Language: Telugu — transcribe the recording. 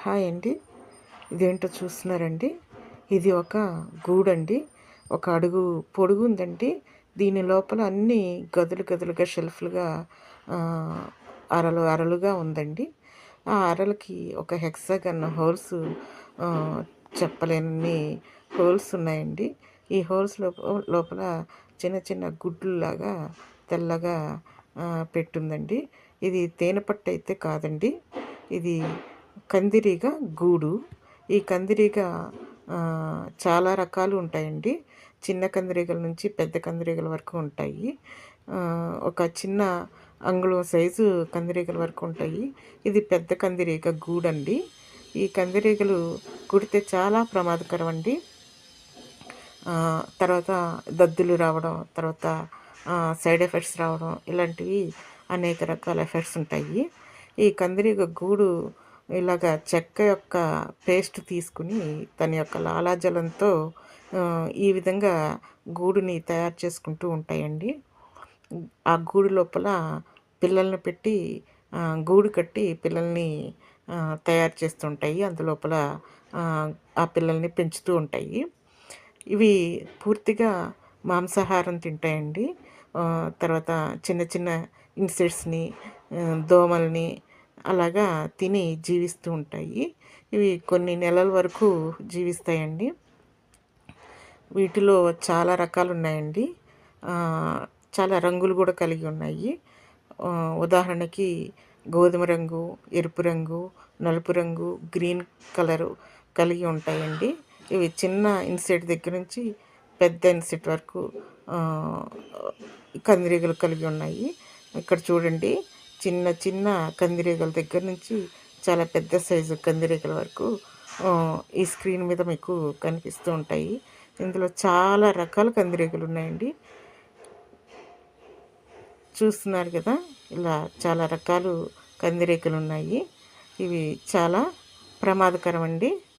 హాయ్ అండి. ఇదేంటో చూస్తున్నారండి. ఇది ఒక గూడండి. ఒక అడుగు పొడుగుందండి. దీని లోపల అన్నీ గదులు గదులుగా షెల్ఫ్‌లుగా అరలు అరలుగా ఉందండి. ఆ అరలకి ఒక హెక్సాగన్ హోల్స్ ఆహ్, చెప్పలేనన్ని హోల్స్ ఉన్నాయండి. ఈ హోల్స్ లోపల చిన్న చిన్న గుడ్లులాగా తెల్లగా పెట్టుందండి. ఇది తేనెపట్టయితే కాదండి. ఇది కందిరీగ గూడు. ఈ కందిరీగ చాలా రకాలు ఉంటాయండి. చిన్న కందిరీగల నుంచి పెద్ద కందిరీగల వరకు ఉంటాయి. ఒక చిన్న అంగుళం సైజు కందిరీగల వరకు ఉంటాయి. ఇది పెద్ద కందిరీగ గూడండి. ఈ కందిరీగలు కుడితే చాలా ప్రమాదకరం అండి. తర్వాత దద్దులు రావడం, తర్వాత సైడ్ ఎఫెక్ట్స్ రావడం, ఇలాంటివి అనేక రకాల ఎఫెక్ట్స్ ఉంటాయి. ఈ కందిరీగ గూడు ఇలాగ చెక్క యొక్క పేస్ట్ తీసుకుని తన యొక్క లాలాజలంతో ఈ విధంగా గూడుని తయారు చేసుకుంటూ ఉంటాయండి. ఆ గూడు లోపల పిల్లల్ని పెట్టి గూడు కట్టి పిల్లల్ని తయారు చేస్తుంటాయి. అందులోపల ఆ పిల్లల్ని పెంచుతూ ఉంటాయి. ఇవి పూర్తిగా మాంసాహారం తింటాయండి. తర్వాత చిన్న చిన్న ఇన్సెక్ట్స్ని, దోమల్ని అలాగా తిని జీవిస్తూ ఉంటాయి. ఇవి కొన్ని నెలల వరకు జీవిస్తాయండి. వీటిలో చాలా రకాలు ఉన్నాయండి. చాలా రంగులు కూడా కలిగి ఉన్నాయి. ఉదాహరణకి గోధుమ రంగు, ఎరుపు రంగు, నలుపు రంగు, గ్రీన్ కలరు కలిగి ఉంటాయండి. ఇవి చిన్న ఇన్సెక్ట్ దగ్గర నుంచి పెద్ద ఇన్సెక్ట్ వరకు కందిరీగలు కలిగి ఉన్నాయి. ఇక్కడ చూడండి, చిన్న చిన్న కందిరీగల దగ్గర నుంచి చాలా పెద్ద సైజు కందిరీగల వరకు ఈ స్క్రీన్ మీద మీకు కనిపిస్తూ ఉంటాయి. ఇందులో చాలా రకాల కందిరీగలు ఉన్నాయండి. చూస్తున్నారు కదా, ఇలా చాలా రకాలు కందిరీగలు ఉన్నాయి. ఇవి చాలా ప్రమాదకరం అండి.